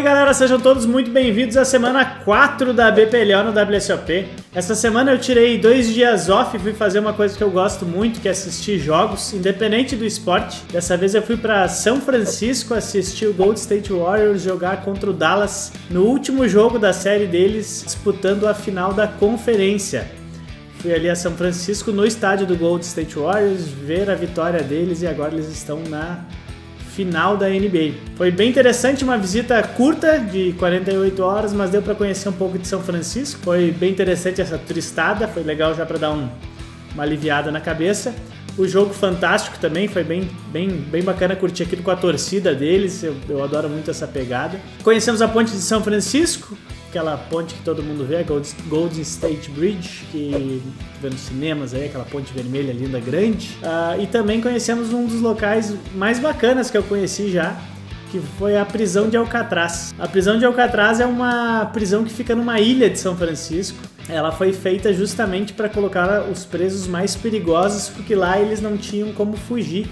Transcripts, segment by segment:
galera, sejam todos muito bem-vindos à semana 4 da BPLO no WSOP. Essa semana eu tirei 2 dias off e fui fazer uma coisa que eu gosto muito, que é assistir jogos, independente do esporte. Dessa vez eu fui para São Francisco assistir o Golden State Warriors jogar contra o Dallas no último jogo da série deles, disputando a final da conferência. Fui ali a São Francisco no estádio do Golden State Warriors ver a vitória deles e agora eles estão na final da NBA. Foi bem interessante, uma visita curta de 48 horas, mas deu para conhecer um pouco de São Francisco. Foi bem interessante essa turistada, foi legal já para dar uma aliviada na cabeça. O jogo fantástico também, foi bem bacana curtir aquilo com a torcida deles, eu adoro muito essa pegada. Conhecemos a ponte de São Francisco, aquela ponte que todo mundo vê, a Golden State Bridge, que vê nos cinemas aí, aquela ponte vermelha linda, grande. E também conhecemos um dos locais mais bacanas que eu conheci já, que foi a prisão de Alcatraz. A prisão de Alcatraz é uma prisão que fica numa ilha de São Francisco. Ela foi feita justamente para colocar os presos mais perigosos, porque lá eles não tinham como fugir.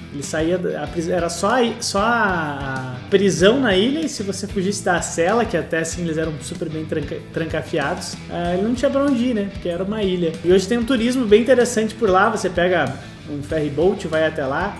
Era só a prisão na ilha, e se você fugisse da cela, que até assim eles eram super bem trancafiados, ele não tinha para onde ir, né? Porque era uma ilha. E hoje tem um turismo bem interessante por lá, você pega um ferry boat, vai até lá,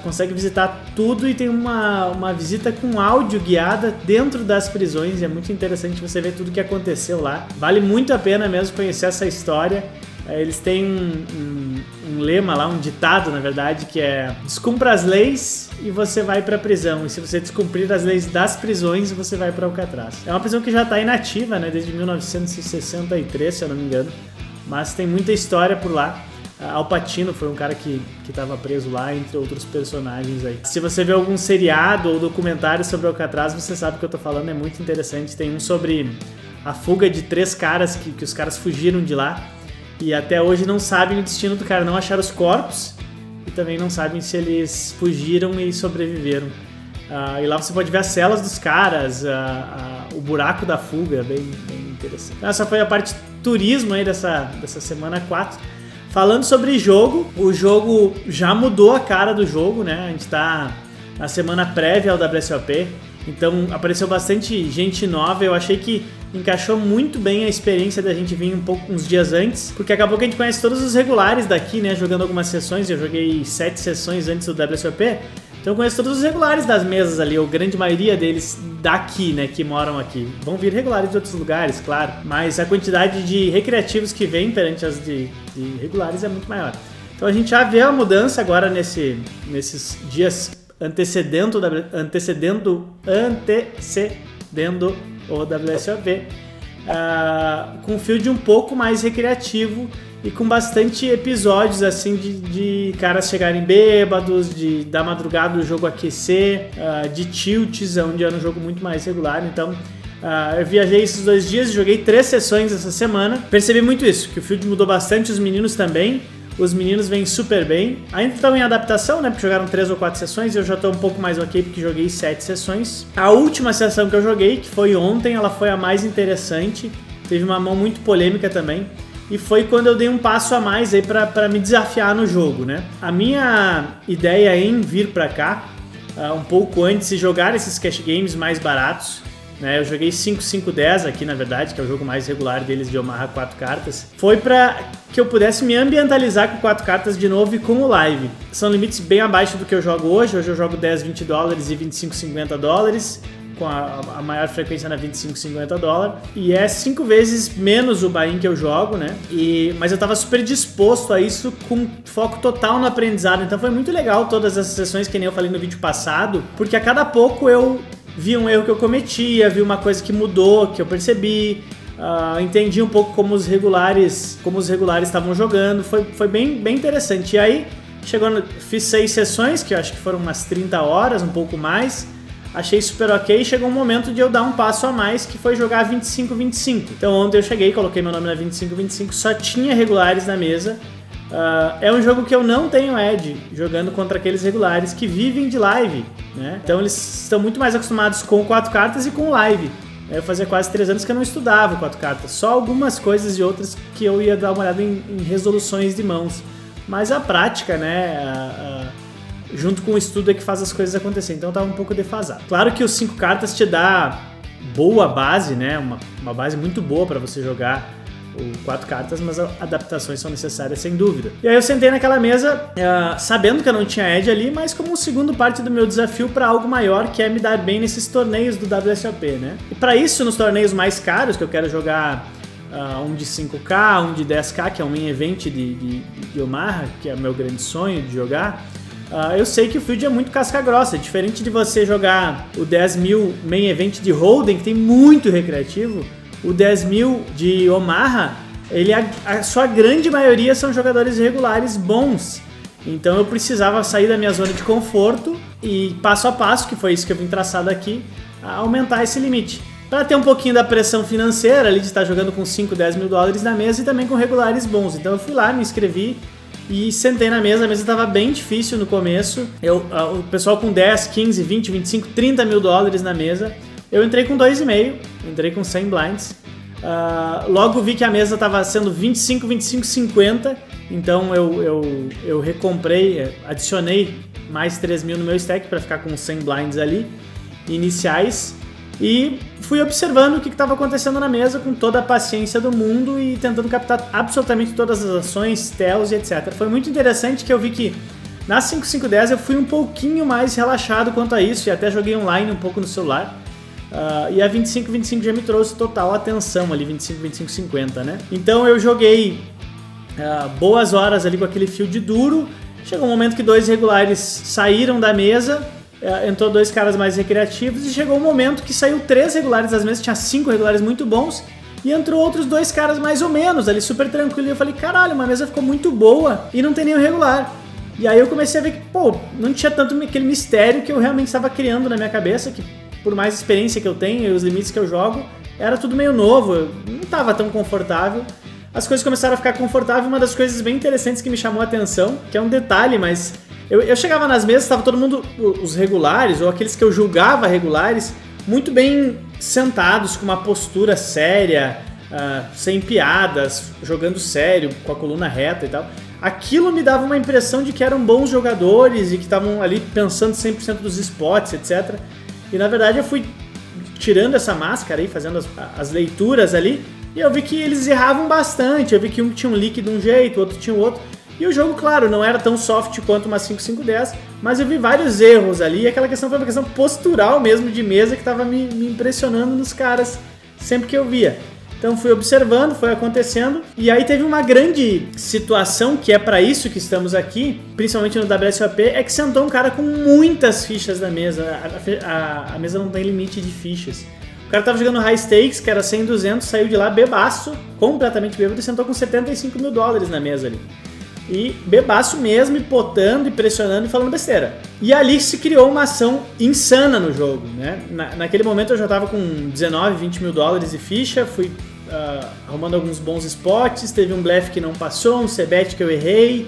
consegue visitar tudo e tem uma visita com áudio guiada dentro das prisões. É muito interessante você ver tudo que aconteceu lá. Vale muito a pena mesmo conhecer essa história. Eles têm um lema lá, um ditado na verdade, que é: descumpra as leis e você vai para a prisão, e se você descumprir as leis das prisões, você vai para Alcatraz. É uma prisão que já está inativa, né, desde 1963, se eu não me engano, mas tem muita história por lá. Al Pacino foi um cara que estava preso lá, entre outros personagens aí. Se você vê algum seriado ou documentário sobre Alcatraz, você sabe o que eu tô falando, é muito interessante. Tem um sobre a fuga de 3 caras, que os caras fugiram de lá e até hoje não sabem o destino do cara, não acharam os corpos e também não sabem se eles fugiram e sobreviveram. E lá você pode ver as celas dos caras, o buraco da fuga, bem interessante. Então, essa foi a parte turismo aí dessa semana 4. Falando sobre jogo, o jogo já mudou a cara do jogo, né? A gente tá na semana prévia ao WSOP, então apareceu bastante gente nova. Eu achei que encaixou muito bem a experiência da gente vir uns dias antes, porque acabou que a gente conhece todos os regulares daqui, né? Jogando algumas sessões, eu joguei 7 sessões antes do WSOP, então eu conheço todos os regulares das mesas ali, ou grande maioria deles daqui, né, que moram aqui. Vão vir regulares de outros lugares, claro, mas a quantidade de recreativos que vem perante as de regulares é muito maior. Então a gente já vê a mudança agora nesses dias antecedendo o WSOP, com um field um pouco mais recreativo e com bastante episódios assim de caras chegarem bêbados, da madrugada o jogo aquecer, de tilts, onde era um jogo muito mais regular. Então eu viajei esses 2 dias, joguei 3 sessões essa semana, percebi muito isso, que o field mudou bastante, os meninos também. Os meninos vêm super bem. Ainda estão em adaptação, né? Porque jogaram 3 ou 4 sessões. Eu já estou um pouco mais ok porque joguei 7 sessões. A última sessão que eu joguei, que foi ontem, ela foi a mais interessante. Teve uma mão muito polêmica também. E foi quando eu dei um passo a mais aí para me desafiar no jogo, né? A minha ideia em vir para cá, um pouco antes, e jogar esses cash games mais baratos, né? Eu joguei 5-5-10 aqui, na verdade, que é o jogo mais regular deles de Omaha 4 cartas. Foi para que eu pudesse me ambientalizar com 4 cartas de novo e com o live. São limites bem abaixo do que eu jogo hoje. Hoje eu jogo 10, $20 e 25, $50, com a maior frequência na 25, $50. E é 5 vezes menos o buy-in que eu jogo, né? Mas eu tava super disposto a isso, com foco total no aprendizado. Então foi muito legal todas essas sessões, que nem eu falei no vídeo passado, porque a cada pouco eu vi um erro que eu cometia, vi uma coisa que mudou, que eu percebi, entendi um pouco como os regulares estavam jogando, foi bem interessante. E aí, fiz 6 sessões, que eu acho que foram umas 30 horas, um pouco mais, achei super ok, chegou um momento de eu dar um passo a mais, que foi jogar 25-25. Então ontem eu cheguei, coloquei meu nome na 25-25, só tinha regulares na mesa. É um jogo que eu não tenho edge, jogando contra aqueles regulares que vivem de live, né? Então eles estão muito mais acostumados com 4 cartas e com live. Eu fazia quase 3 anos que eu não estudava 4 cartas, só algumas coisas e outras que eu ia dar uma olhada em resoluções de mãos. Mas a prática, né, junto com o estudo é que faz as coisas acontecer, então eu tava um pouco defasado. Claro que os 5 cartas te dá boa base, né? Uma base muito boa para você jogar o 4 cartas, mas adaptações são necessárias sem dúvida. E aí eu sentei naquela mesa sabendo que eu não tinha Edge ali, mas como segundo parte do meu desafio para algo maior, que é me dar bem nesses torneios do WSOP, né? E para isso, nos torneios mais caros, que eu quero jogar um de 5K, um de 10K, que é um main event de Omaha, que é o meu grande sonho de jogar, eu sei que o field é muito casca grossa. Diferente de você jogar o 10 mil main event de Holden, que tem muito recreativo, o 10 mil de Omaha, a sua grande maioria são jogadores regulares bons. Então eu precisava sair da minha zona de conforto e passo a passo, que foi isso que eu vim traçado aqui, aumentar esse limite. Para ter um pouquinho da pressão financeira ali de estar jogando com 5, 10 mil dólares na mesa e também com regulares bons. Então eu fui lá, me inscrevi e sentei na mesa. A mesa estava bem difícil no começo. O pessoal com 10, 15, 20, 25, 30 mil dólares na mesa. Eu entrei com 2,5, entrei com 100 blinds. Logo vi que a mesa estava sendo 25, 25, 50. Então eu recomprei, adicionei mais 3 mil no meu stack para ficar com 100 blinds ali, iniciais. E fui observando o que estava acontecendo na mesa com toda a paciência do mundo e tentando captar absolutamente todas as ações, tells e etc. Foi muito interessante que eu vi que na 5510 eu fui um pouquinho mais relaxado quanto a isso e até joguei online um pouco no celular. E a 25-25 já me trouxe total atenção ali, 25-25-50, né? Então eu joguei boas horas ali com aquele field duro. Chegou um momento que 2 regulares saíram da mesa, entrou 2 caras mais recreativos e chegou um momento que saiu 3 regulares das mesas, tinha 5 regulares muito bons e entrou outros 2 caras mais ou menos ali, super tranquilo. E eu falei, caralho, uma mesa ficou muito boa e não tem nenhum regular. E aí eu comecei a ver que, não tinha tanto aquele mistério que eu realmente estava criando na minha cabeça, que por mais experiência que eu tenho e os limites que eu jogo, era tudo meio novo, eu não estava tão confortável. As coisas começaram a ficar confortáveis. Uma das coisas bem interessantes que me chamou a atenção, que é um detalhe, mas eu chegava nas mesas, estava todo mundo, os regulares, ou aqueles que eu julgava regulares, muito bem sentados, com uma postura séria, sem piadas, jogando sério, com a coluna reta e tal. Aquilo me dava uma impressão de que eram bons jogadores e que estavam ali pensando 100% dos spots, etc. E na verdade eu fui tirando essa máscara aí, fazendo as leituras ali, e eu vi que eles erravam bastante. Eu vi que um tinha um leak de um jeito, o outro tinha o outro. E o jogo, claro, não era tão soft quanto uma 5-5-10, mas eu vi vários erros ali, e aquela questão foi uma questão postural mesmo de mesa que estava me impressionando nos caras sempre que eu via. Então fui observando, foi acontecendo, e aí teve uma grande situação, que é para isso que estamos aqui, principalmente no WSOP, é que sentou um cara com muitas fichas na mesa. A mesa não tem limite de fichas. O cara tava jogando high stakes, que era 100, 200, saiu de lá bebaço, completamente bêbado, e sentou com 75 mil dólares na mesa ali. E bebaço mesmo, e potando, e pressionando, e falando besteira. E ali se criou uma ação insana no jogo, né? Naquele momento eu já tava com 19, 20 mil dólares de ficha, fui arrumando alguns bons spots, teve um blefe que não passou, um c-bet que eu errei,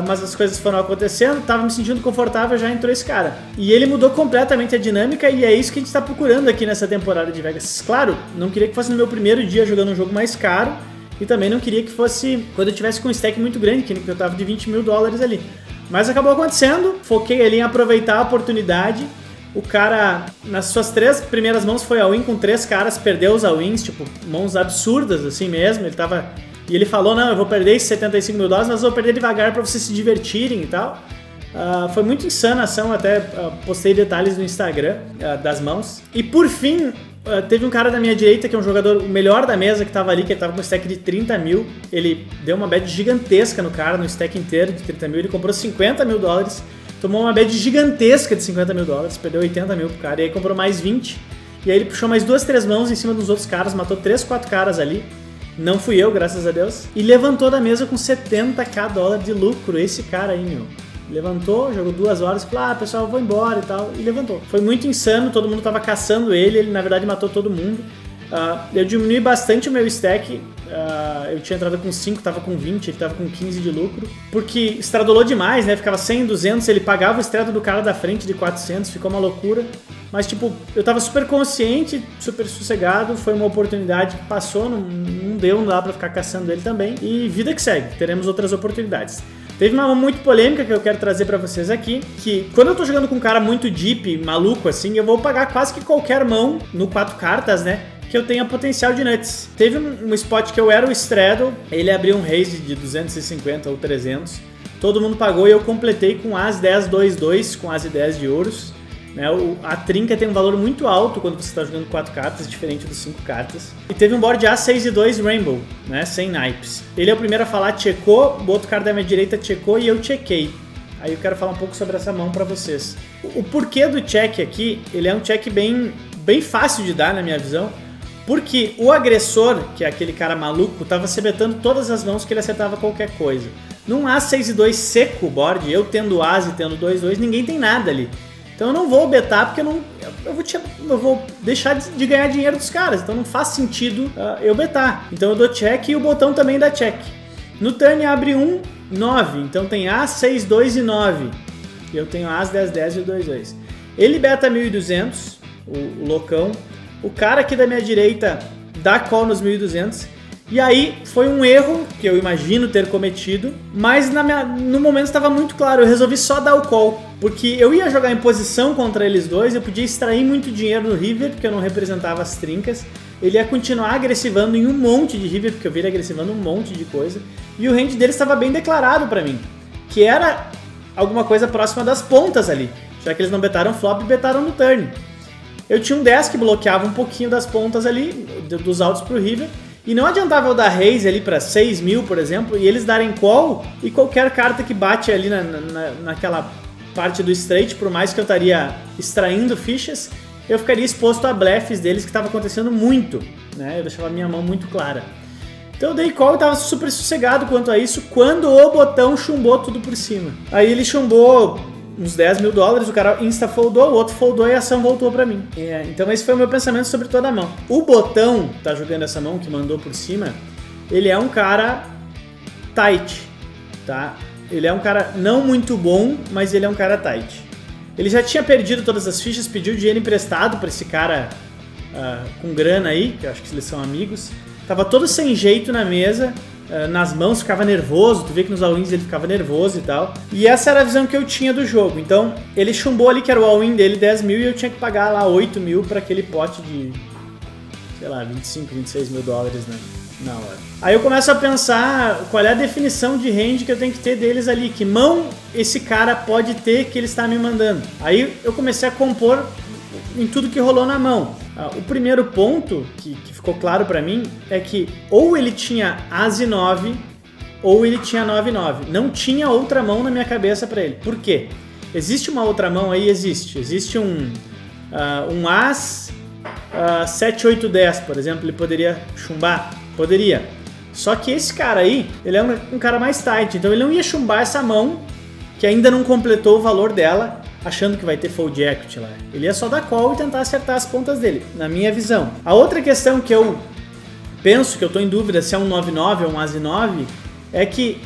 mas as coisas foram acontecendo, tava me sentindo confortável, já entrou esse cara. E ele mudou completamente a dinâmica, e é isso que a gente tá procurando aqui nessa temporada de Vegas. Claro, não queria que fosse no meu primeiro dia jogando um jogo mais caro, e também não queria que fosse quando eu tivesse com um stack muito grande, que eu tava de 20 mil dólares ali. Mas acabou acontecendo, foquei ali em aproveitar a oportunidade. O cara, nas suas 3 primeiras mãos, foi all-in com 3 caras, perdeu os all-ins, tipo, mãos absurdas assim mesmo. E ele falou, não, eu vou perder esses 75 mil dólares, mas eu vou perder devagar pra vocês se divertirem e tal. Foi muito insana a ação, até postei detalhes no Instagram das mãos. E por fim, teve um cara da minha direita, que é um jogador, o melhor da mesa, que tava ali, que ele tava com um stack de 30 mil. Ele deu uma bet gigantesca no cara, no stack inteiro de 30 mil. Ele comprou 50 mil dólares, tomou uma bet gigantesca de 50 mil dólares, perdeu 80 mil pro cara, e aí comprou mais 20. E aí ele puxou mais 2, 3 mãos em cima dos outros caras, matou 3, 4 caras ali. Não fui eu, graças a Deus. E levantou da mesa com 70k dólares de lucro, esse cara aí, meu. Levantou, jogou 2 horas e falou, pessoal, eu vou embora e tal, e levantou. Foi muito insano, todo mundo tava caçando ele na verdade matou todo mundo. Eu diminui bastante o meu stack, eu tinha entrado com 5, tava com 20, ele tava com 15 de lucro, porque estradolou demais, né, ficava 100, 200, ele pagava o estrado do cara da frente de 400, ficou uma loucura. Mas tipo, eu tava super consciente, super sossegado, foi uma oportunidade que passou, não dá pra ficar caçando ele também, e vida que segue, teremos outras oportunidades. Teve uma mão muito polêmica que eu quero trazer pra vocês aqui, que quando eu tô jogando com um cara muito deep, maluco assim, eu vou pagar quase que qualquer mão no 4 cartas, né? Que eu tenha potencial de nuts. Teve um spot que eu era o straddle, ele abriu um raise de 250 ou 300, todo mundo pagou e eu completei com as 10, 2, 2, com as e 10 de ouros. Né? A trinca tem um valor muito alto quando você está jogando 4 cartas, diferente dos 5 cartas. E teve um board A6 e 2 Rainbow, né? Sem naipes. Ele é o primeiro a falar, checou, o outro cara da minha direita checou e eu chequei. Aí eu quero falar um pouco sobre essa mão para vocês. O porquê do check aqui, ele é um check bem fácil de dar na minha visão, porque o agressor, que é aquele cara maluco, estava se betando todas as mãos que ele acertava qualquer coisa. Num A6 e 2 seco board, eu tendo As e tendo 2, 2, ninguém tem nada ali. Então eu não vou betar porque eu vou deixar de ganhar dinheiro dos caras. Então não faz sentido eu betar. Então eu dou check e o botão também dá check. No turn abre 1, 9. Então tem As, 6, 2 e 9. E eu tenho As, 10, 10 e 2, 2. Ele beta 1.200, o loucão. O cara aqui da minha direita dá call nos 1.200. E aí foi um erro que eu imagino ter cometido, mas no momento estava muito claro, eu resolvi só dar o call, porque eu ia jogar em posição contra eles dois, eu podia extrair muito dinheiro no river, porque eu não representava as trincas, ele ia continuar agressivando em um monte de river, porque eu vi ele agressivando um monte de coisa, e o range dele estava bem declarado para mim, que era alguma coisa próxima das pontas ali, já que eles não betaram flop e betaram no turn. Eu tinha um 10 que bloqueava um pouquinho das pontas ali, dos altos pro river, e não adiantava eu dar raise ali para 6 mil, por exemplo, e eles darem call, e qualquer carta que bate ali naquela parte do straight, por mais que eu estaria extraindo fichas, eu ficaria exposto a blefs deles, que estava acontecendo muito, né? Eu deixava a minha mão muito clara. Então eu dei call e estava super sossegado quanto a isso, quando o botão chumbou tudo por cima. Aí ele chumbou uns 10 mil dólares, o cara insta-foldou, o outro foldou e a ação voltou pra mim. Então esse foi o meu pensamento sobre toda a mão. O botão tá jogando essa mão que mandou por cima, ele é um cara tight, tá? Ele é um cara não muito bom, mas ele é um cara tight. Ele já tinha perdido todas as fichas, pediu dinheiro emprestado pra esse cara com grana aí, que eu acho que eles são amigos. Tava todo sem jeito na mesa, nas mãos, ficava nervoso, tu vê que nos all-ins ele ficava nervoso e tal. E essa era a visão que eu tinha do jogo. Então, ele chumbou ali, que era o all-in dele, 10 mil, e eu tinha que pagar lá 8 mil pra aquele pote de, sei lá, 25, 26 mil dólares, né, na hora. Aí eu começo a pensar qual é a definição de range que eu tenho que ter deles ali, que mão esse cara pode ter que ele está me mandando. Aí eu comecei a compor em tudo que rolou na mão. O primeiro ponto que ficou claro pra mim é que ou ele tinha As e 9 ou ele tinha 9 e 9. Não tinha outra mão na minha cabeça pra ele. Por quê? Existe uma outra mão aí? Existe um As 7, 8, 10, por exemplo. Ele poderia chumbar? Poderia. Só que esse cara aí, ele é um cara mais tight. Então ele não ia chumbar essa mão que ainda não completou o valor dela, achando que vai ter fold equity lá. Ele ia só dar call e tentar acertar as pontas dele, na minha visão. A outra questão que eu penso, que eu tô em dúvida se é um 9-9 ou um As 9, é que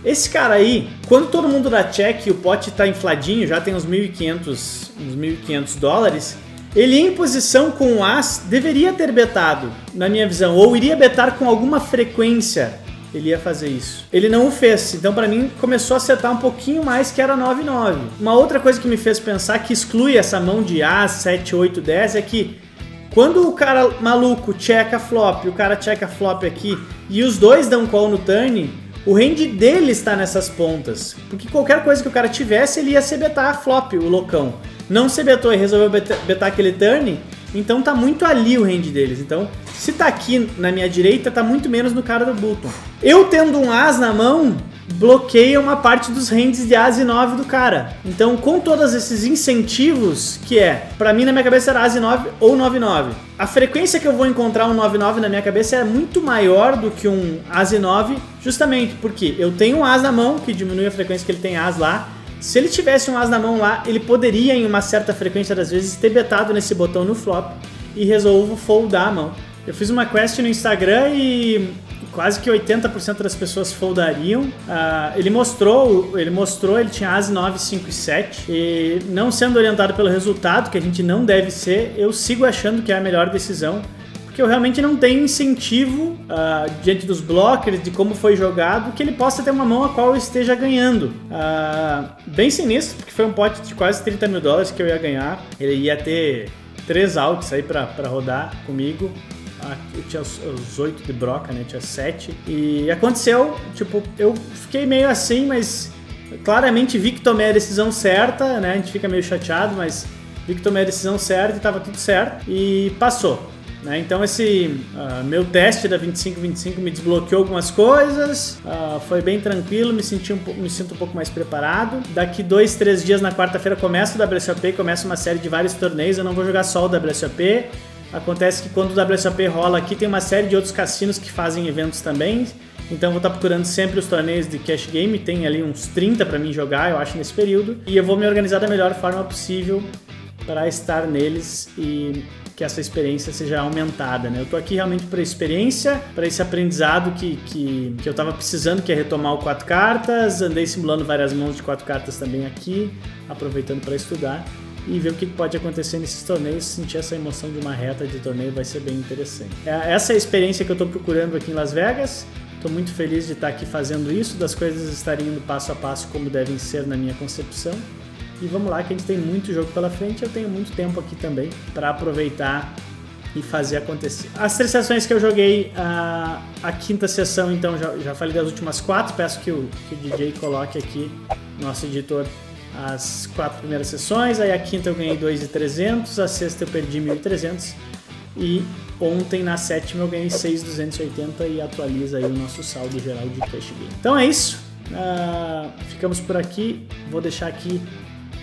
esse cara aí, quando todo mundo dá check e o pote tá infladinho, já tem uns 1.500 dólares, ele em posição com o As deveria ter betado, na minha visão, ou iria betar com alguma frequência. Ele ia fazer isso. Ele não o fez, então pra mim começou a acertar um pouquinho mais, que era 9-9. Uma outra coisa que me fez pensar, que exclui essa mão de As, 7, 8, 10, é que quando o cara maluco checa flop, o cara checa flop aqui, e os dois dão call no turn, o range dele está nessas pontas. Porque qualquer coisa que o cara tivesse, ele ia se betar flop, o loucão. Não se betou e resolveu betar aquele turn, então tá muito ali o range deles. Então, se tá aqui na minha direita, tá muito menos no cara do button. Eu tendo um As na mão, bloqueia uma parte dos ranges de As e 9 do cara. Então, com todos esses incentivos, que pra mim na minha cabeça era As e 9 ou 9-9. A frequência que eu vou encontrar um 9-9 na minha cabeça é muito maior do que um As e 9, justamente porque eu tenho um As na mão, que diminui a frequência que ele tem As lá. Se ele tivesse um As na mão lá, ele poderia, em uma certa frequência das vezes, ter betado nesse botão no flop e resolvo foldar a mão. Eu fiz uma quest no Instagram e quase que 80% das pessoas foldariam. Ele mostrou, ele tinha As 9, 5 e 7. E não sendo orientado pelo resultado, que a gente não deve ser, eu sigo achando que é a melhor decisão. Porque que eu realmente não tenho incentivo diante dos blockers, de como foi jogado, que ele possa ter uma mão a qual eu esteja ganhando. Bem sinistro, porque foi um pote de quase $30 mil que eu ia ganhar. Ele ia ter 3 outs aí pra rodar comigo. Eu tinha os 8 de broca, né? Tinha 7. E aconteceu, tipo, eu fiquei meio assim, mas claramente vi que tomei a decisão certa, né? A gente fica meio chateado, mas vi que tomei a decisão certa e tava tudo certo. E passou, né? Então esse meu teste da 25-25 me desbloqueou algumas coisas, foi bem tranquilo, me sinto um pouco mais preparado. Daqui 2-3 dias, na quarta-feira, começa o WSOP, começa uma série de vários torneios. Eu não vou jogar só o WSOP. Acontece que quando o WSOP rola aqui, tem uma série de outros cassinos que fazem eventos também. Então vou estar procurando sempre os torneios de cash game. Tem ali uns 30 para mim jogar, eu acho, nesse período. E eu vou me organizar da melhor forma possível para estar neles e que essa experiência seja aumentada, né? Eu tô aqui realmente para experiência, para esse aprendizado que eu tava precisando, que é retomar o 4 cartas. Andei simulando várias mãos de 4 cartas também aqui, aproveitando para estudar e ver o que pode acontecer nesses torneios. Sentir essa emoção de uma reta de torneio vai ser bem interessante. Essa é a experiência que eu tô procurando aqui em Las Vegas. Estou muito feliz de estar aqui fazendo isso, das coisas estarem indo passo a passo como devem ser na minha concepção. E vamos lá, que a gente tem muito jogo pela frente. Eu tenho muito tempo aqui também para aproveitar e fazer acontecer. As 3 sessões que eu joguei, a quinta sessão, então já falei das últimas 4. Peço que o DJ coloque aqui, nosso editor, as 4 primeiras sessões. Aí a quinta eu ganhei 2.300, a sexta eu perdi 1.300 e ontem na sétima eu ganhei 6.280 e atualiza aí o nosso saldo geral de cash game. Então é isso, ficamos por aqui. Vou deixar aqui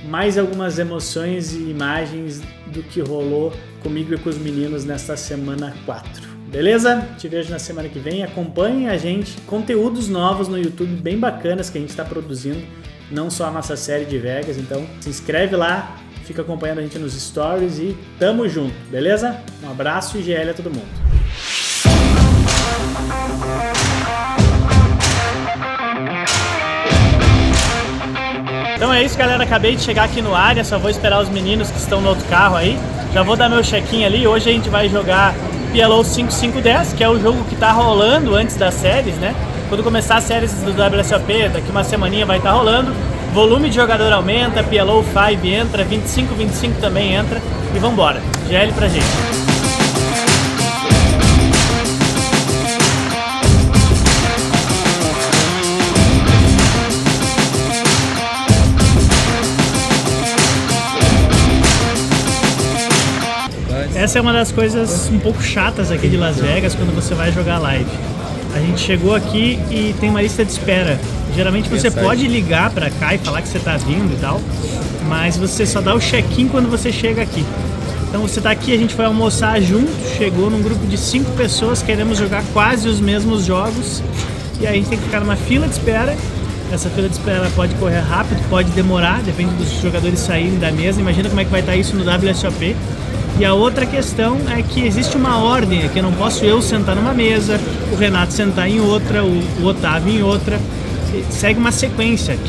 mais algumas emoções e imagens do que rolou comigo e com os meninos nesta semana 4. Beleza? Te vejo na semana que vem. Acompanhem a gente, conteúdos novos no YouTube bem bacanas que a gente está produzindo, não só a nossa série de Vegas. Então se inscreve lá, fica acompanhando a gente nos stories e tamo junto, beleza? Um abraço e GL a todo mundo. Então é isso, galera, acabei de chegar aqui no área, só vou esperar os meninos que estão no outro carro aí. Já vou dar meu check-in ali. Hoje a gente vai jogar PLO 5510, que é o jogo que tá rolando antes das séries, né? Quando começar as séries do WSOP, daqui uma semaninha vai estar rolando. Volume de jogador aumenta, PLO 5 entra, 25-25 também entra e vambora. GL pra gente. Essa é uma das coisas um pouco chatas aqui de Las Vegas quando você vai jogar live. A gente chegou aqui e tem uma lista de espera. Geralmente você pode ligar pra cá e falar que você tá vindo e tal, mas você só dá o check-in quando você chega aqui. Então você tá aqui, a gente foi almoçar junto, chegou num grupo de 5 pessoas, queremos jogar quase os mesmos jogos e aí a gente tem que ficar numa fila de espera. Essa fila de espera pode correr rápido, pode demorar, depende dos jogadores saírem da mesa. Imagina como é que vai estar isso no WSOP. E a outra questão é que existe uma ordem aqui, não posso eu sentar numa mesa, o Renato sentar em outra, o Otávio em outra. Segue uma sequência,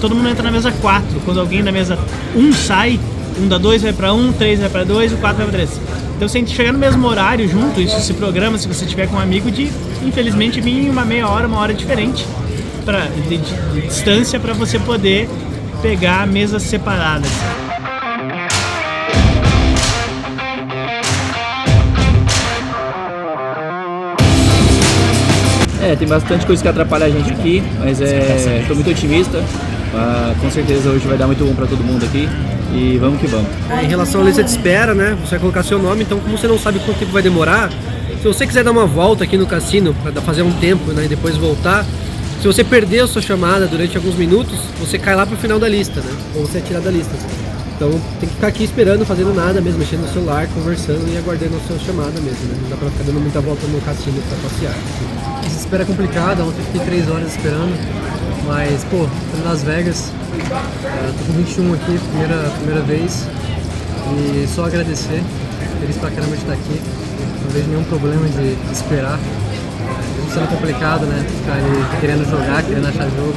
todo mundo entra na mesa 4, quando alguém da mesa 1 sai, 1 da 2 vai para 1, 3 vai para 2, o 4 vai para 3. Então se a gente chegar no mesmo horário junto, isso se programa, se você tiver com um amigo, de infelizmente vir em uma meia hora, uma hora diferente de distância para você poder pegar mesas separadas. Tem bastante coisa que atrapalha a gente aqui, mas tô muito otimista. Com certeza hoje vai dar muito bom para todo mundo aqui e vamos que vamos. Em relação à lista de espera, né? Você vai colocar seu nome, então como você não sabe quanto tempo vai demorar, se você quiser dar uma volta aqui no cassino para fazer um tempo, né, e depois voltar, se você perder a sua chamada durante alguns minutos, você cai lá pro final da lista, né? Ou você é tirado da lista. Então tem que ficar aqui esperando, fazendo nada mesmo, mexendo no celular, conversando e aguardando a sua chamada mesmo, né? Não dá pra ficar dando muita volta no cassino pra passear. Essa espera é complicada, ontem fiquei 3 horas esperando, mas pô, tô em Las Vegas, tô com 21 aqui, primeira vez, e só agradecer, feliz pra caramba de estar aqui, não vejo nenhum problema de esperar, mesmo sendo complicado, né? Ficar ali querendo jogar, querendo achar jogo.